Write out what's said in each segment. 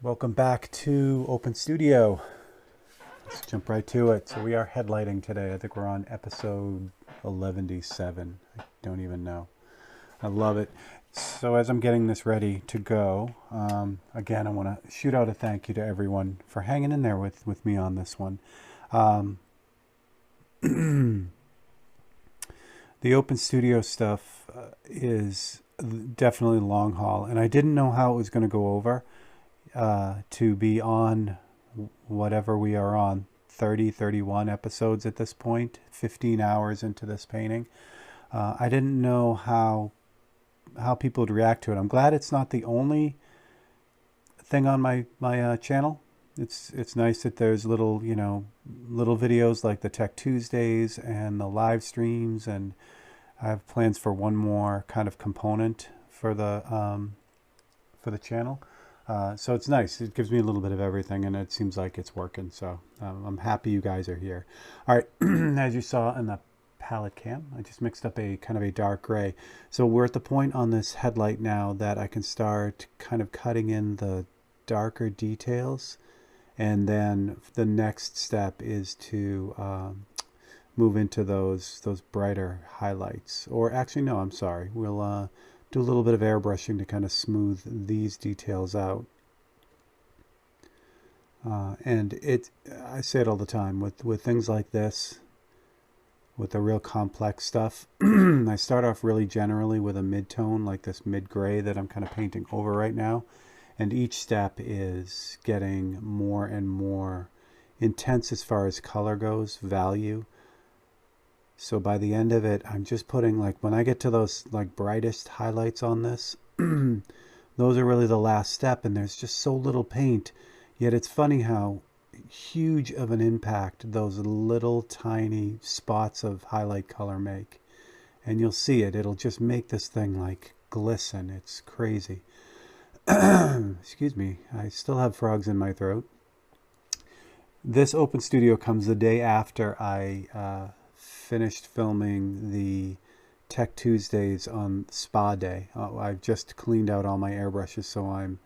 Welcome back to Open Studio. Let's jump right to it. So we are headlighting today. I think we're on episode 1177. I don't even know. I love it. So as I'm getting this ready to go, again, I want to shoot out a thank you to everyone for hanging in there with me on this one. The Open Studio stuff is definitely long haul, and I didn't know how it was going to go over. To be on whatever we are on, 30, 31 episodes at this point, 15 hours into this painting. I didn't know how people would react to it. I'm glad it's not the only thing on my channel. It's nice that there's little little videos like the Tech Tuesdays and the live streams, and I have plans for one more kind of component for the channel. So it's nice. It gives me a little bit of everything, and it seems like it's working. So I'm happy you guys are here. All right, as you saw in the palette cam, I just mixed up a kind of a dark gray. So we're at the point on this headlight now that I can start kind of cutting in the darker details. And then the next step is to move into those brighter highlights. Or actually, no, I'm sorry. We'll do a little bit of airbrushing to kind of smooth these details out. I say it all the time with things like this, with the real complex stuff. I start off really generally with a mid-tone, like this mid-gray that I'm kind of painting over right now. And each step is getting more and more intense as far as color goes, value. So by the end of it, I'm just putting, like, when I get to those like brightest highlights on this, those are really the last step, and there's just so little paint. Yet it's funny how huge of an impact those little tiny spots of highlight color make. And you'll see it. It'll just make this thing like glisten. It's crazy. Excuse me. I still have frogs in my throat. This Open Studio comes the day after I finished filming the Tech Tuesdays on Spa Day. I've just cleaned out all my airbrushes, so I'm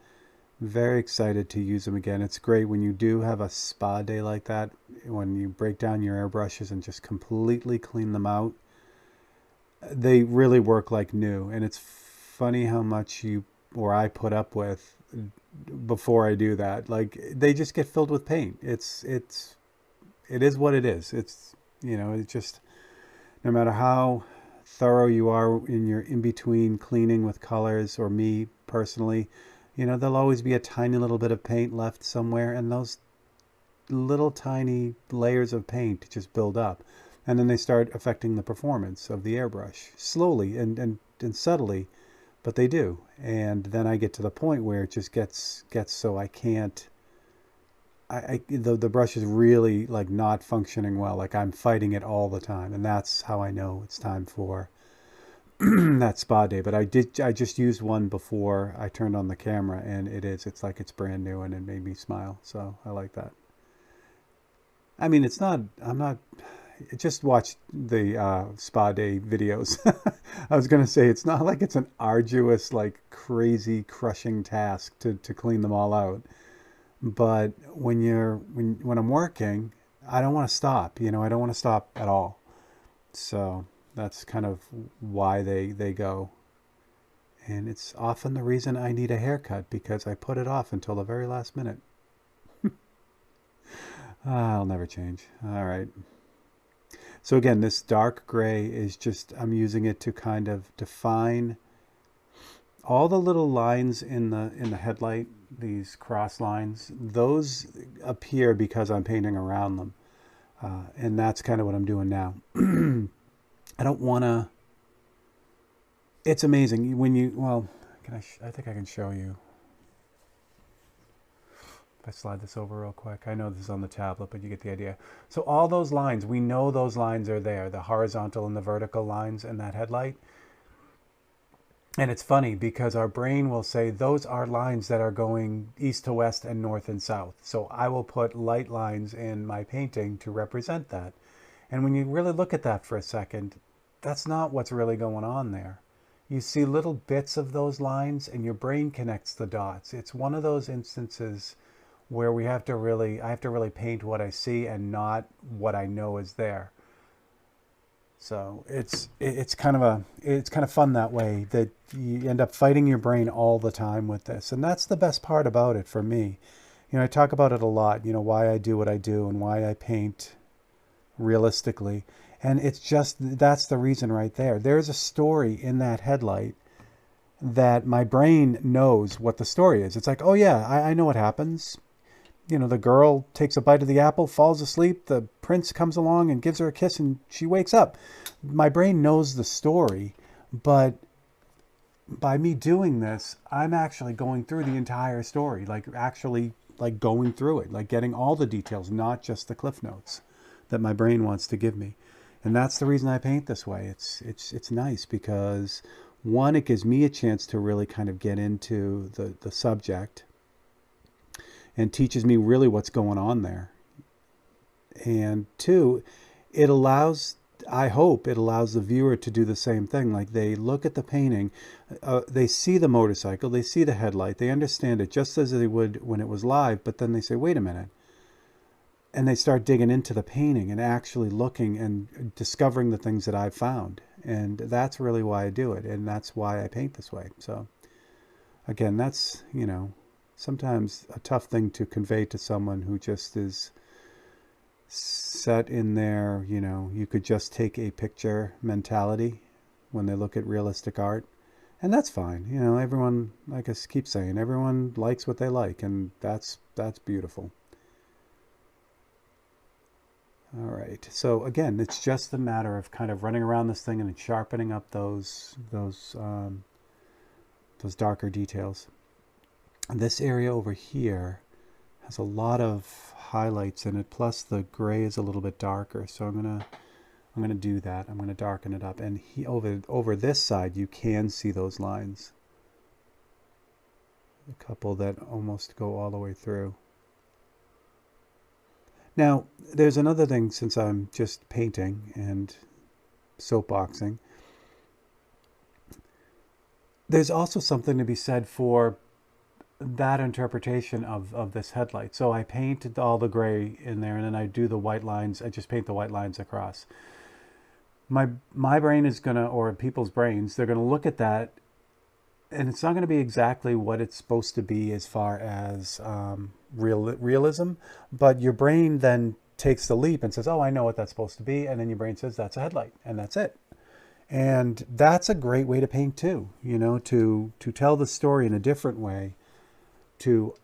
very excited to use them again. It's great when you do have a spa day like that, when you break down your airbrushes and just completely clean them out. They really work like new, and it's funny how much I put up with before I do that. Like, they just get filled with paint. It is what it is. It's just, no matter how thorough you are in your in-between cleaning with colors, or me personally, there'll always be a tiny little bit of paint left somewhere, and those little tiny layers of paint just build up. And then they start affecting the performance of the airbrush, slowly and subtly, but they do. And then I get to the point where it just gets so I can't, the brush is really like not functioning well. Like, I'm fighting it all the time, and that's how I know it's time for that spa day. But I just used one before I turned on the camera, and it's like it's brand new, and it made me smile. So I like that. I mean, I'm not, just watch the spa day videos. I was going to say, it's not like it's an arduous, like crazy crushing task to clean them all out. But when I'm working, I don't want to stop. I don't want to stop at all. So that's kind of why they go. And it's often the reason I need a haircut, because I put it off until the very last minute. I'll never change. All right. So again, this dark gray is just, I'm using it to kind of define all the little lines in the headlight, these cross lines. Those appear because I'm painting around them. And that's kind of what I'm doing now. I don't want to, it's amazing when I think I can show you. If I slide this over real quick. I know this is on the tablet, but you get the idea. So all those lines, we know those lines are there, the horizontal and the vertical lines in that headlight. And it's funny because our brain will say those are lines that are going east to west and north and south. So I will put light lines in my painting to represent that. And when you really look at that for a second, that's not what's really going on there. you see little bits of those lines and your brain connects the dots. It's one of those instances where I have to really paint what I see and not what I know is there. So it's kind of fun that way, that you end up fighting your brain all the time with this. And that's the best part about it for me. I talk about it a lot, why I do what I do and why I paint realistically. And it's just, that's the reason right there. There's a story in that headlight that my brain knows what the story is. It's like, oh yeah, I know what happens. The girl takes a bite of the apple, falls asleep, the prince comes along and gives her a kiss and she wakes up. My brain knows the story, but by me doing this, I'm actually going through the entire story, like actually like going through it, like getting all the details, not just the cliff notes that my brain wants to give me. And that's the reason I paint this way. It's nice because, one, it gives me a chance to really kind of get into the subject and teaches me really what's going on there. And two, I hope it allows the viewer to do the same thing. Like, they look at the painting, they see the motorcycle, they see the headlight, they understand it just as they would when it was live, but then they say, wait a minute. And they start digging into the painting and actually looking and discovering the things that I've found. And that's really why I do it. And that's why I paint this way. So again, that's, sometimes a tough thing to convey to someone who just is set in their, you could just take a picture mentality when they look at realistic art. And that's fine. Everyone, like I keep saying, everyone likes what they like. And that's beautiful. All right. So again, it's just a matter of kind of running around this thing and sharpening up those darker details. And this area over here has a lot of highlights in it. Plus the gray is a little bit darker. So I'm gonna do that. I'm gonna darken it up. And over this side, you can see those lines. A couple that almost go all the way through. Now, there's another thing, since I'm just painting and soapboxing. There's also something to be said for that interpretation of this headlight. So I painted all the gray in there, and then I do the white lines. I just paint the white lines across. My brain is going to, or people's brains, they're going to look at that, and it's not going to be exactly what it's supposed to be as far as realism, but your brain then takes the leap and says, oh, I know what that's supposed to be. And then your brain says, that's a headlight, and that's it. And that's a great way to paint too, to tell the story in a different way, to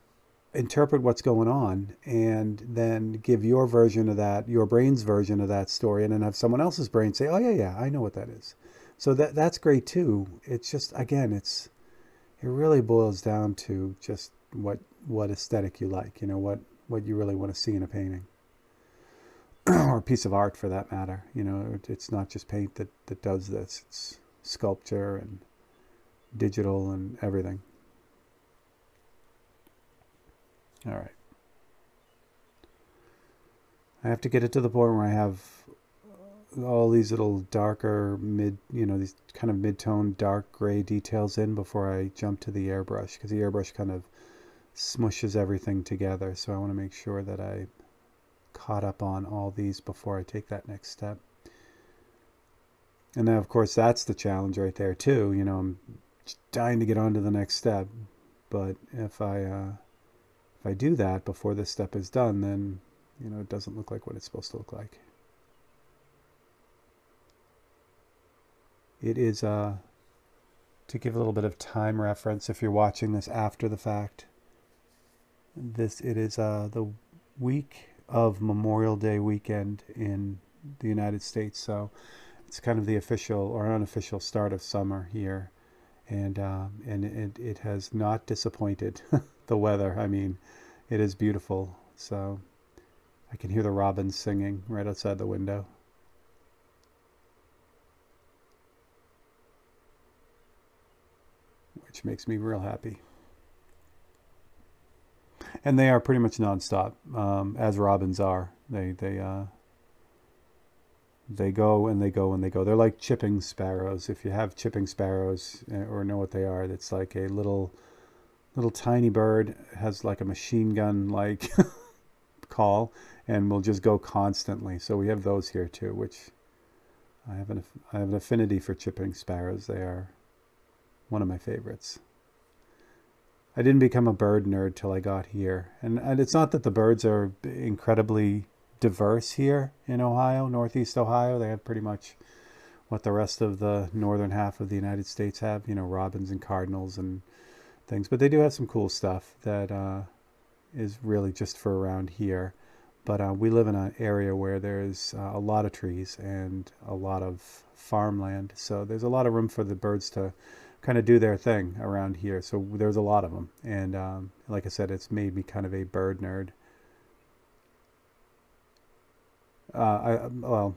interpret what's going on, and then give your version of that, your brain's version of that story, and then have someone else's brain say, oh yeah, I know what that is. So that's great too. It's just, again, it really boils down to just what aesthetic you like, what you really want to see in a painting or a piece of art for that matter. It's not just paint that does this. It's sculpture and digital and everything. All right. I have to get it to the point where I have all these little darker these kind of mid-tone dark gray details in before I jump to the airbrush, because the airbrush kind of smushes everything together. So I want to make sure that I caught up on all these before I take that next step. And then of course that's the challenge right there too. I'm dying to get on to the next step, but if I do that before this step is done, then it doesn't look like what it's supposed to look like. It is to give a little bit of time reference if you're watching this after the fact. It is the week of Memorial Day weekend in the United States, so it's kind of the official or unofficial start of summer here, and it has not disappointed. The weather, I mean, it is beautiful. So I can hear the robins singing right outside the window. Which makes me real happy. And they are pretty much nonstop, as robins are. They They go and they go and they go. They're like chipping sparrows. If you have chipping sparrows or know what they are, it's like a little tiny bird, has like a machine gun like call, and will just go constantly. So we have those here too, which I have an affinity for chipping sparrows. They are one of my favorites. I didn't become a bird nerd till I got here. And it's not that the birds are incredibly diverse here in Ohio, Northeast Ohio. They have pretty much what the rest of the northern half of the United States have, robins and cardinals and things. But they do have some cool stuff that is really just for around here. But we live in an area where there's a lot of trees and a lot of farmland. So there's a lot of room for the birds to kind of do their thing around here. So there's a lot of them. And like I said, it's made me kind of a bird nerd. Well,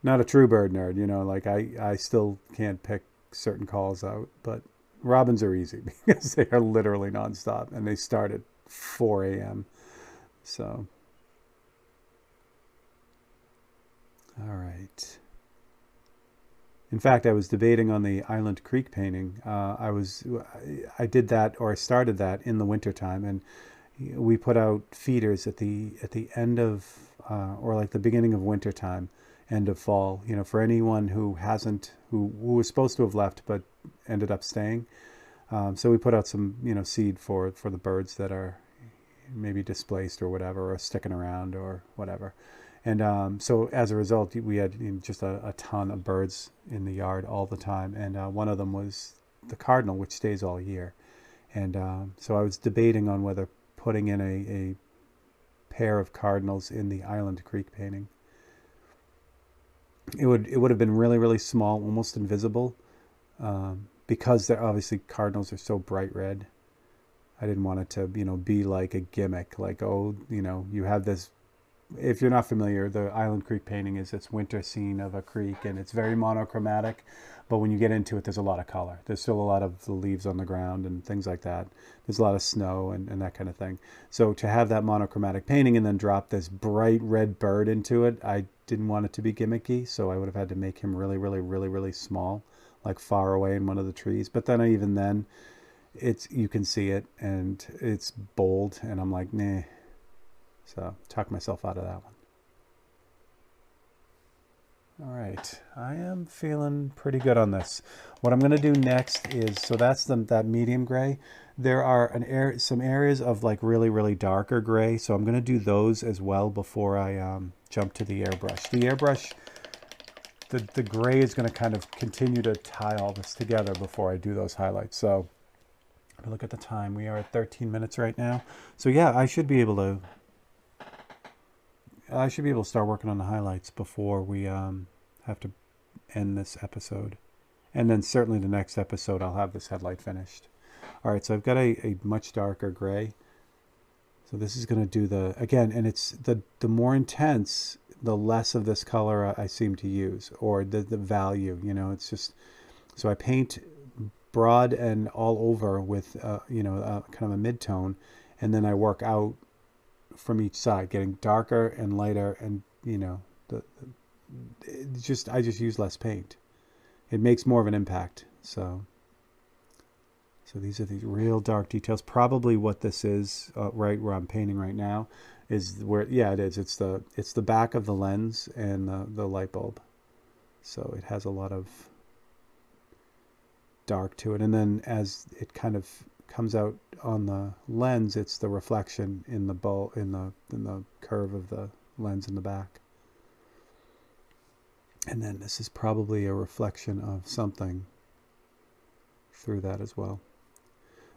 not a true bird nerd, like I still can't pick certain calls out, but robins are easy because they are literally nonstop and they start at 4 a.m. So, all right. In fact, I was debating on the Island Creek painting. I did that, or I started that in the wintertime, and we put out feeders at the end of, or like the beginning of wintertime, end of fall. For anyone who was supposed to have left but ended up staying. So we put out some, seed for the birds that are maybe displaced or whatever, or sticking around or whatever. And so as a result, we had just a ton of birds in the yard all the time. And one of them was the cardinal, which stays all year. And so I was debating on whether putting in a pair of cardinals in the Island Creek painting. It would have been really, really small, almost invisible, because they're obviously cardinals are so bright red. I didn't want it to, be like a gimmick, like, oh, you have this. If you're not familiar, the Island Creek painting is this winter scene of a creek, and it's very monochromatic. But when you get into it, there's a lot of color. There's still a lot of the leaves on the ground and things like that. There's a lot of snow and that kind of thing. So to have that monochromatic painting and then drop this bright red bird into it, I didn't want it to be gimmicky. So I would have had to make him really, really, really, really small, like far away in one of the trees. But then even then, you can see it and it's bold, and I'm like, nah. So talk myself out of that one. All right, I am feeling pretty good on this. What I'm going to do next is, so that's that medium gray. There are some areas of like really, really darker gray. So I'm going to do those as well before I jump to the airbrush. The airbrush, the gray is going to kind of continue to tie all this together before I do those highlights. So look at the time. We are at 13 minutes right now. So yeah, I should be able to start working on the highlights before we have to end this episode. And then certainly the next episode, I'll have this headlight finished. All right, so I've got a much darker gray. So this is going to do again, and it's the more intense, the less of this color I seem to use, or the value, it's just, so I paint broad and all over with, kind of a mid-tone, and then I work out from each side, getting darker and lighter, and I just use less paint. It makes more of an impact. So these are these real dark details. Probably what this is, right where I'm painting right now, is where, yeah, it is. It's the back of the lens and the light bulb. So it has a lot of dark to it, and then as it kind of comes out on the lens, it's the reflection in the bulb, in the curve of the lens in the back. And then this is probably a reflection of something through that as well.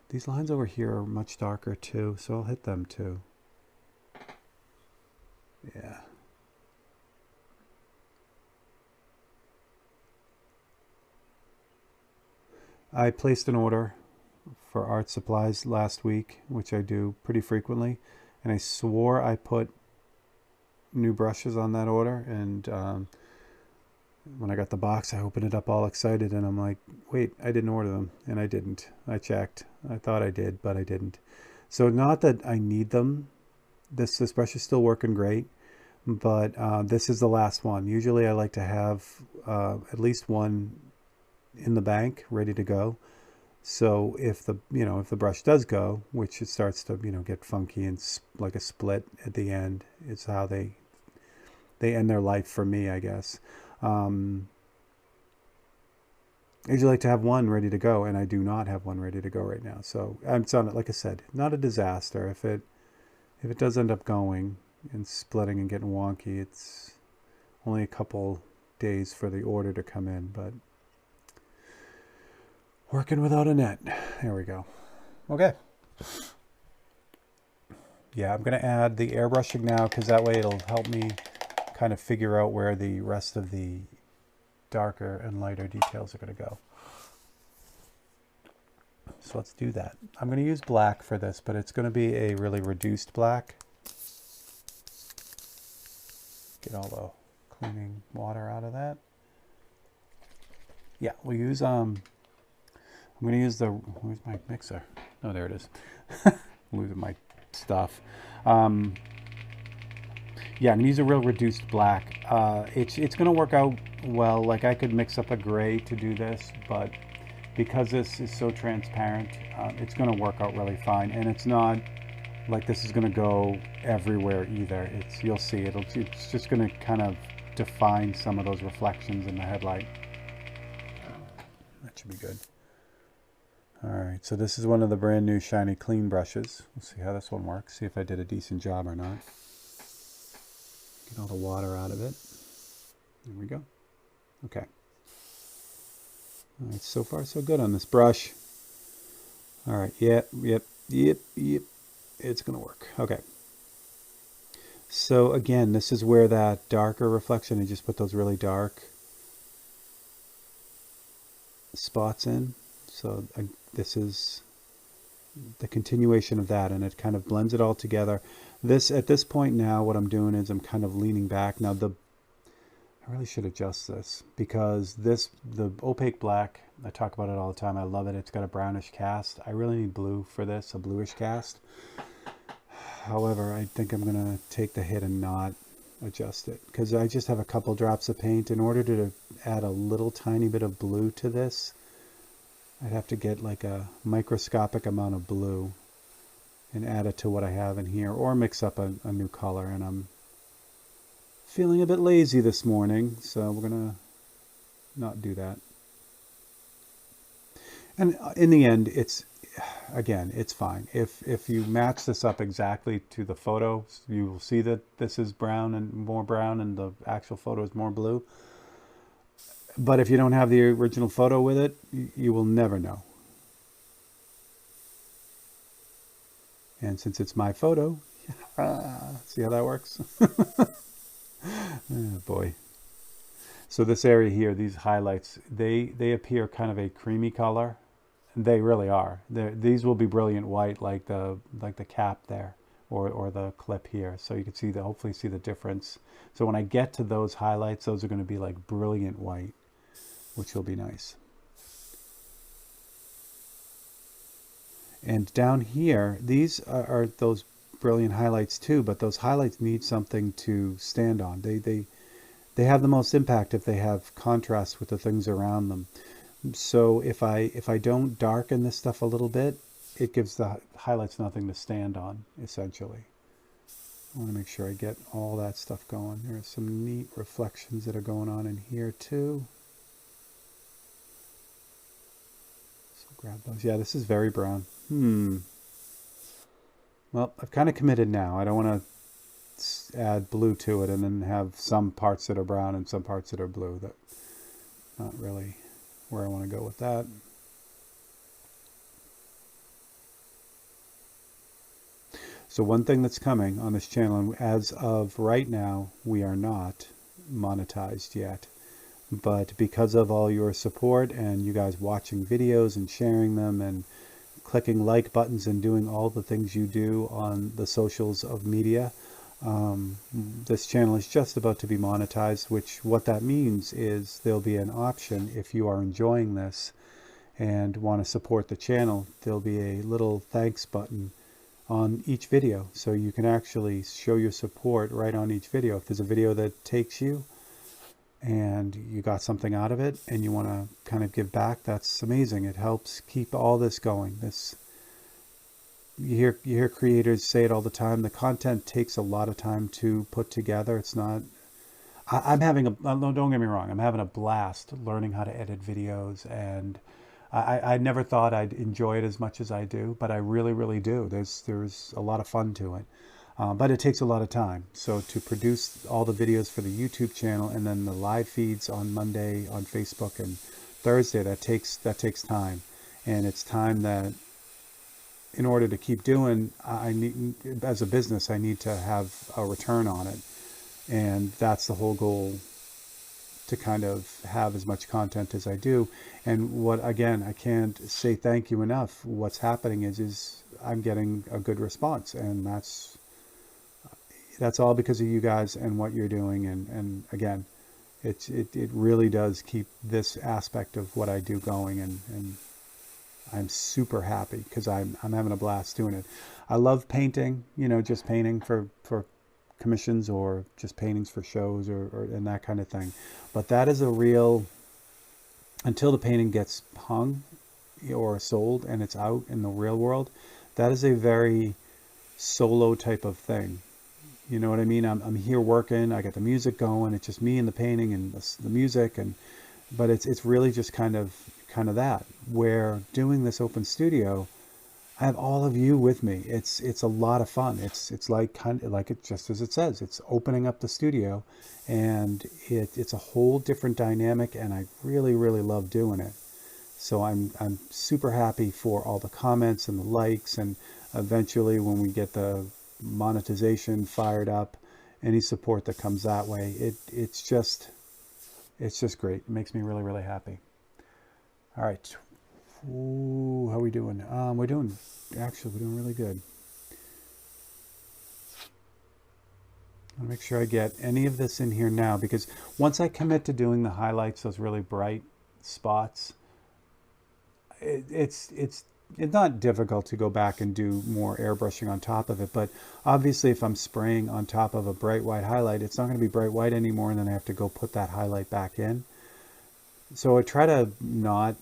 These lines over here are much darker too, so I'll hit them too. Yeah. I placed an order for art supplies last week, which I do pretty frequently, and I swore I put new brushes on that order, and when I got the box, I opened it up all excited, and I'm like, wait, I didn't order them, and I didn't. I checked. I thought I did, but I didn't. So not that I need them. This brush is still working great, but this is the last one. Usually I like to have at least one in the bank ready to go. So if the if the brush does go, which it starts to get funky and like a split at the end, it's how they end their life for me, I guess. I usually like to have one ready to go, and I do not have one ready to go right now. So it's on it, like I said, not a disaster. If it does end up going and splitting and getting wonky, it's only a couple days for the order to come in, but working without a net. There we go. Okay. Yeah, I'm going to add the airbrushing now because that way it'll help me kind of figure out where the rest of the darker and lighter details are going to go. So let's do that. I'm going to use black for this, but it's going to be a really reduced black. Get all the cleaning water out of that. Yeah, we'll use I'm going to use where's my mixer? Oh, there it is. Losing my stuff. Yeah, I'm going to use a real reduced black. It's going to work out well. Like I could mix up a gray to do this, but because this is so transparent, it's going to work out really fine. And it's not like this is going to go everywhere either. You'll see it's just going to kind of define some of those reflections in the headlight. That should be good. All right, so this is one of the brand new shiny clean brushes. Let's see how this one works. See if I did a decent job or not. Get all the water out of it. There we go. Okay. All right, so far so good on this brush. All right, yep. It's gonna work. Okay. So again, this is where that darker reflection, I just put those really dark spots in. So this is the continuation of that, and it kind of blends it all together. At this point now, what I'm doing is I'm kind of leaning back. Now I really should adjust this because the opaque black, I talk about it all the time. I love it. It's got a brownish cast. I really need blue for this, a bluish cast. However, I think I'm going to take the hit and not adjust it because I just have a couple drops of paint. In order to add a little tiny bit of blue to this, I'd have to get like a microscopic amount of blue and add it to what I have in here, or mix up a new color. And I'm feeling a bit lazy this morning, so we're gonna not do that. And in the end, it's fine. If you match this up exactly to the photo, you will see that this is brown and more brown, and the actual photo is more blue. But if you don't have the original photo with it, you will never know. And since it's my photo, see how that works? Oh boy. So this area here, these highlights, they appear kind of a creamy color. They really are. These will be brilliant white, like the cap there, or the clip here. So you can see hopefully see the difference. So when I get to those highlights, those are going to be like brilliant white, which will be nice. And down here, these are those brilliant highlights too, but those highlights need something to stand on. They have the most impact if they have contrast with the things around them. So if I don't darken this stuff a little bit, it gives the highlights nothing to stand on, essentially. I want to make sure I get all that stuff going. There's some neat reflections that are going on in here too. So grab those. Yeah, this is very brown. Well, I've kind of committed now. I don't want to add blue to it and then have some parts that are brown and some parts that are blue. That's not really where I want to go with that. So one thing that's coming on this channel, and as of right now, we are not monetized yet. But because of all your support and you guys watching videos and sharing them and clicking like buttons and doing all the things you do on the socials of media, this channel is just about to be monetized, which what that means is there'll be an option if you are enjoying this and want to support the channel. There'll be a little thanks button on each video. So you can actually show your support right on each video. If there's a video that takes you and you got something out of it and you want to kind of give back, that's amazing. It helps keep all this going. You hear creators say it all the time. The content takes a lot of time to put together. It's not. I'm having a. Don't get me wrong. I'm having a blast learning how to edit videos, and I never thought I'd enjoy it as much as I do, but I really, really do. There's a lot of fun to it, but it takes a lot of time. So to produce all the videos for the YouTube channel and then the live feeds on Monday on Facebook and Thursday, that takes time, and it's time that in order to keep doing, I need, as a business, I need to have a return on it. And that's the whole goal, to kind of have as much content as I do. And what, again, I can't say thank you enough. What's happening is I'm getting a good response, and that's all because of you guys and what you're doing. And again, it really does keep this aspect of what I do going, and I'm super happy because I'm having a blast doing it. I love painting, just painting for commissions or just paintings for shows or and that kind of thing. But that is a real, until the painting gets hung or sold and it's out in the real world, that is a very solo type of thing. You know what I mean? I'm here working, I got the music going, it's just me and the painting and the music, but it's really just kind of that. Where doing this open studio, I have all of you with me. It's a lot of fun. It's like kind of like it just as it says. It's opening up the studio, and it's a whole different dynamic, and I really, really love doing it. So I'm super happy for all the comments and the likes, and eventually when we get the monetization fired up, any support that comes that way, it's just great. It makes me really, really happy. All right. Ooh, how are we doing? We're doing really good. I'll make sure I get any of this in here now, because once I commit to doing the highlights, those really bright spots, it's not difficult to go back and do more airbrushing on top of it. But obviously, if I'm spraying on top of a bright white highlight, it's not going to be bright white anymore, and then I have to go put that highlight back in. So I try to not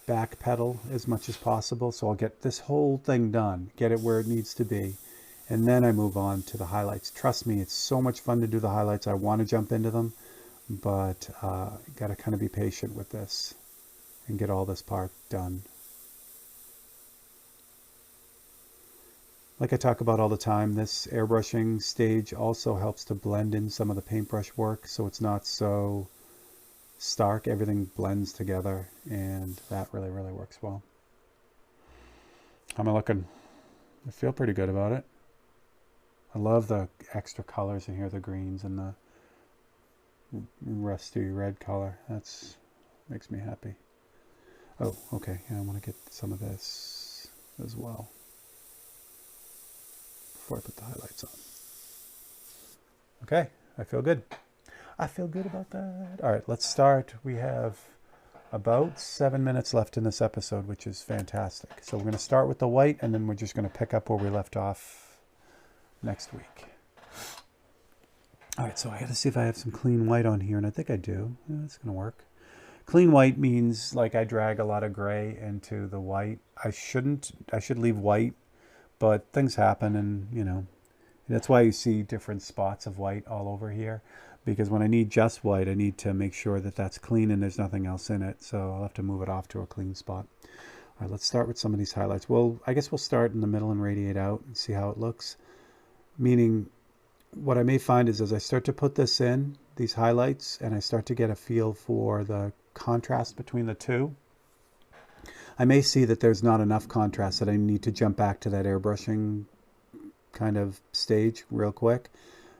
backpedal as much as possible. So I'll get this whole thing done, get it where it needs to be, and then I move on to the highlights. Trust me, it's so much fun to do the highlights. I want to jump into them, but got to kind of be patient with this and get all this part done. Like I talk about all the time, this airbrushing stage also helps to blend in some of the paintbrush work, so it's not so stark. Everything blends together, and that really, really works well. How am I looking? I feel pretty good about it. I love the extra colors in here, the greens and the rusty red color. That's makes me happy. Oh, okay. Yeah, I want to get some of this as well before I put the highlights on. Okay, I feel good. I feel good about that. All right, let's start. We have about 7 minutes left in this episode, which is fantastic. So we're going to start with the white, and then we're just going to pick up where we left off next week. All right, so I got to see if I have some clean white on here, and I think I do. Yeah, that's going to work. Clean white means like I drag a lot of gray into the white. I shouldn't. I should leave white, but things happen, and that's why you see different spots of white all over here. Because when I need just white, I need to make sure that that's clean and there's nothing else in it. So I'll have to move it off to a clean spot. All right, let's start with some of these highlights. Well, I guess we'll start in the middle and radiate out and see how it looks. Meaning, what I may find is as I start to put this in, these highlights, and I start to get a feel for the contrast between the two, I may see that there's not enough contrast, that I need to jump back to that airbrushing kind of stage real quick.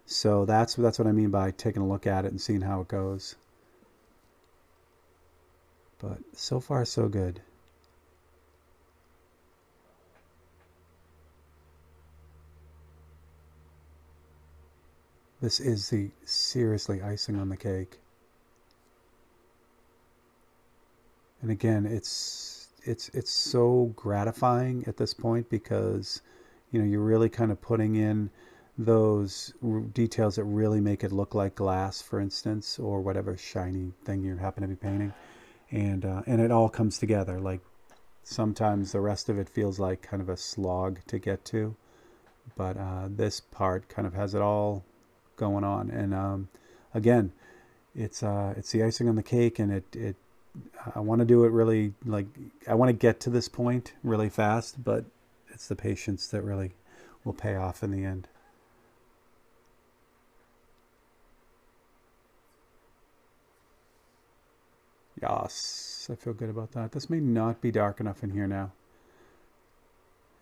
So that's what I mean by taking a look at it and seeing how it goes. But so far, so good. This is the seriously icing on the cake. And again, it's so gratifying at this point because You know, you're really kind of putting in those details that really make it look like glass, for instance, or whatever shiny thing you happen to be painting. And it all comes together. Like sometimes the rest of it feels like kind of a slog to get to, but this part kind of has it all going on. And again, it's the icing on the cake, and it I want to do it really, like, I want to get to this point really fast, but it's the patience that really will pay off in the end. Yes, I feel good about that. This may not be dark enough in here now,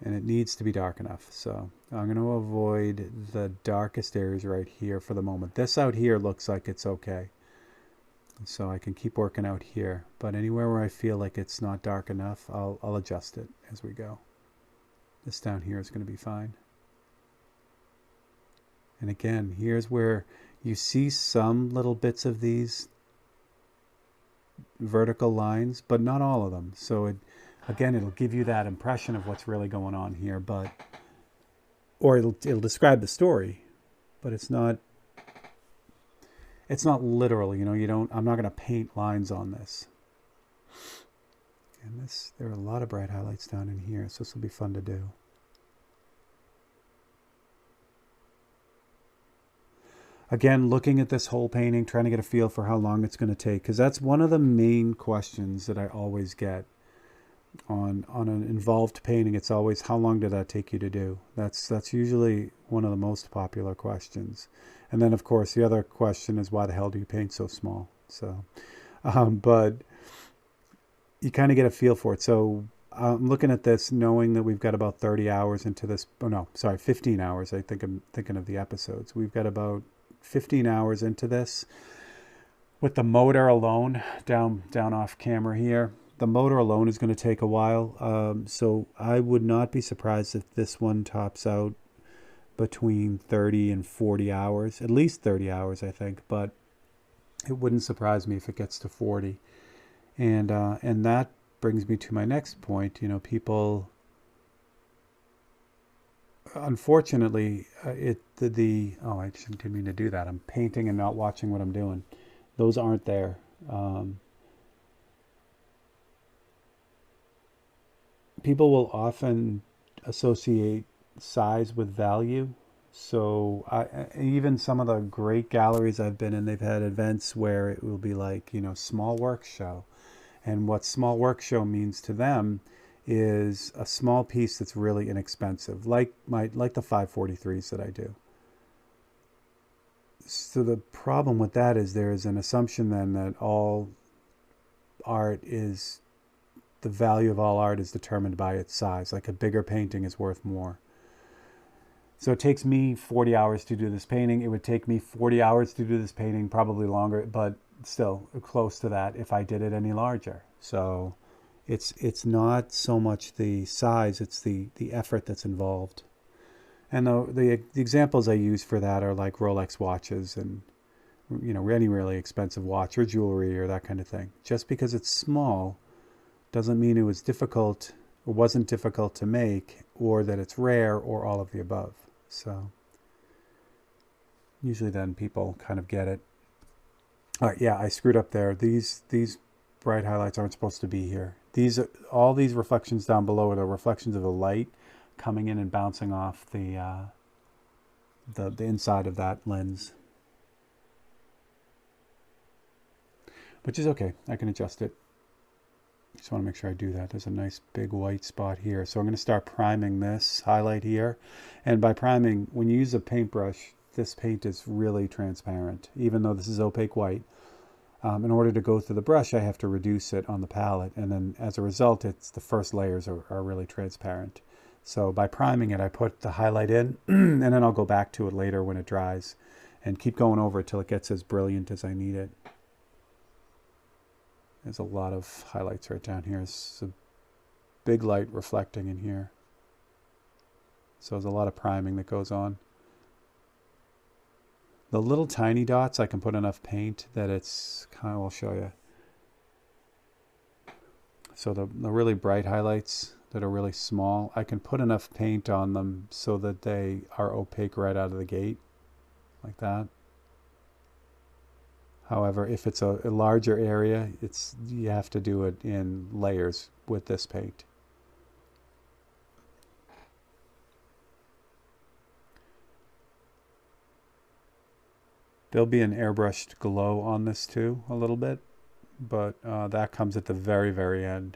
and it needs to be dark enough. So I'm going to avoid the darkest areas right here for the moment. This out here looks like it's okay. So I can keep working out here, but anywhere where I feel like it's not dark enough, I'll adjust it as we go. This down here is going to be fine. And again, here's where you see some little bits of these vertical lines, but not all of them. So again, it'll give you that impression of what's really going on here, but or it'll describe the story, but it's not literal. You know, I'm not going to paint lines on this. And there are a lot of bright highlights down in here, so this will be fun to do. Again, looking at this whole painting, trying to get a feel for how long it's going to take, because that's one of the main questions that I always get on an involved painting. It's always, how long did that take you to do? That's usually one of the most popular questions. And then, of course, the other question is, why the hell do you paint so small? So, but you kind of get a feel for it. So I'm looking at this knowing that we've got about 30 hours into this. Oh, no, sorry, 15 hours. I think I'm thinking of the episodes. We've got about 15 hours into this with the motor alone down off camera here. The motor alone is going to take a while. So I would not be surprised if this one tops out between 30 and 40 hours, at least 30 hours, I think, but it wouldn't surprise me if it gets to 40. And that brings me to my next point. You know, people, unfortunately, oh, I didn't mean to do that. I'm painting and not watching what I'm doing. Those aren't there. People will often associate size with value. So even some of the great galleries I've been in, they've had events where it will be like, you know, small work show. And what small work show means to them is a small piece that's really inexpensive, like the 543s that I do. So the problem with that is there is an assumption then that all art is, the value of all art is determined by its size. Like a bigger painting is worth more. So it takes me 40 hours to do this painting. It would take me 40 hours to do this painting, probably longer, but still close to that if I did it any larger. So it's not so much the size, it's the effort that's involved. And the examples I use for that are like Rolex watches and, you know, any really expensive watch or jewelry or that kind of thing. Just because it's small doesn't mean it was difficult or wasn't difficult to make, or that it's rare, or all of the above. So usually then people kind of get it. All right, yeah, I screwed up there. These bright highlights aren't supposed to be here. All these reflections down below are the reflections of the light coming in and bouncing off the inside of that lens, which is okay. I can adjust it. Just want to make sure I do that. There's a nice big white spot here. So I'm going to start priming this highlight here. And by priming, when you use a paintbrush, this paint is really transparent, even though this is opaque white. In order to go through the brush, I have to reduce it on the palette. And then as a result, the first layers are really transparent. So by priming it, I put the highlight in, and then I'll go back to it later when it dries and keep going over it till it gets as brilliant as I need it. There's a lot of highlights right down here. It's a big light reflecting in here. So there's a lot of priming that goes on. The little tiny dots, I can put enough paint that it's kind of, I'll show you. So the really bright highlights, that are really small, I can put enough paint on them so that they are opaque right out of the gate, like that. However, if it's a larger area, you have to do it in layers with this paint. There'll be an airbrushed glow on this too, a little bit, but that comes at the very, very end.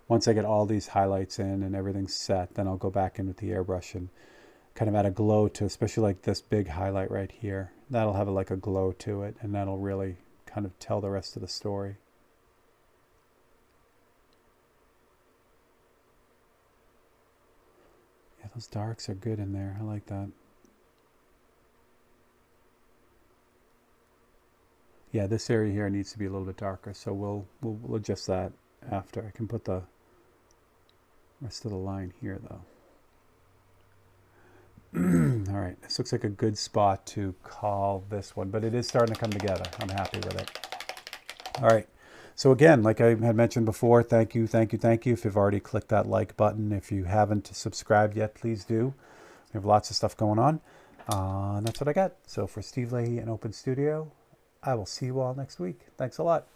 Once I get all these highlights in and everything's set, then I'll go back in with the airbrush and kind of add a glow to, especially like this big highlight right here. That'll have like a glow to it, and that'll really kind of tell the rest of the story. Yeah, those darks are good in there. I like that. Yeah, this area here needs to be a little bit darker, so we'll adjust that after. I can put the rest of the line here though. All right, this looks like a good spot to call this one, but it is starting to come together. I'm happy with it. All right, so again, like I had mentioned before, thank you, thank you, thank you if you've already clicked that like button. If you haven't subscribed yet, please do. We have lots of stuff going on, and that's what I got. So for Steve Leahy and Open Studio, I will see you all next week. Thanks a lot.